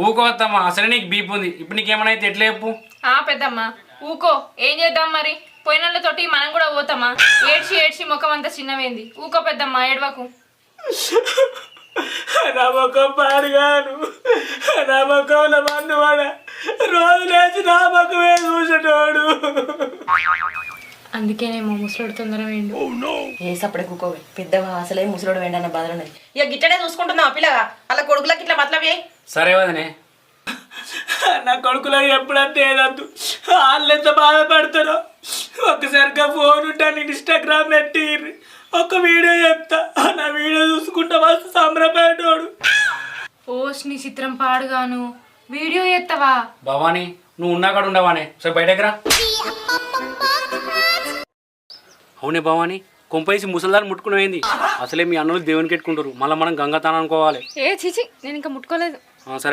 ఊకోవద్దమ్మా, అసలు నీకు బీప్ ఉంది. ఇప్పుడు నీకేమైనా అయితే ఎట్లా చెప్పు? పెద్దమ్మ ఊకో, ఏం చేద్దాం మరి? పోయినోళ్ళతోటి మనం కూడా పోతామా? ఏడ్చి ఏడ్చి ముఖం అంతా చిన్నవేంది. ఊకో పెద్దమ్మ, ఏడవకు. నా ముఖం పాడుగాను, నా ముఖంలో మన్నువాడ రోజు లేచి నా ముఖమే చూసేటోడు. అందుకేనేమో ముసలోడు తొందర వేయండు. ఏ సప్పుడే కూకోవే, పెద్దగా అసలే ముసలోడు వేండన్న బాధలున్నది. ఇక గిట్టనే చూసుకుంటున్నావు పిల్లగా, అలా కొడుకులకి ఇట్లా మతలవే. సరే వదనే. నా కొడుకులకు ఎప్పుడంటే ఏదద్దు, వాళ్ళు ఎంత బాధపడతారో. ఒక్కసారిగా ఫోన్ ఉంటాను, ఇన్స్టాగ్రామ్ పెట్టిర్రు, ఒక వీడియో చెప్తా, నా వీడియో చూసుకుంటా మస్తు సంబరపడేటోడు. నీ చిత్రం పాడుగాను వీడియో ఎత్తవా? భవానీ, నువ్వు ఉన్నా కాడ ఉండవానే. సరే బయటకు రా. అవునే భవానీ, కొంపేసి ముసలిదాన్ని ముట్టుకునేది. అసలే మీ అన్నలు దేవునికి ఎట్టుకుంటారు, మళ్ళీ మనం గంగతానం అనుకోవాలి. చిచి, నేను ఇంకా ముట్టుకోలేదు. సరే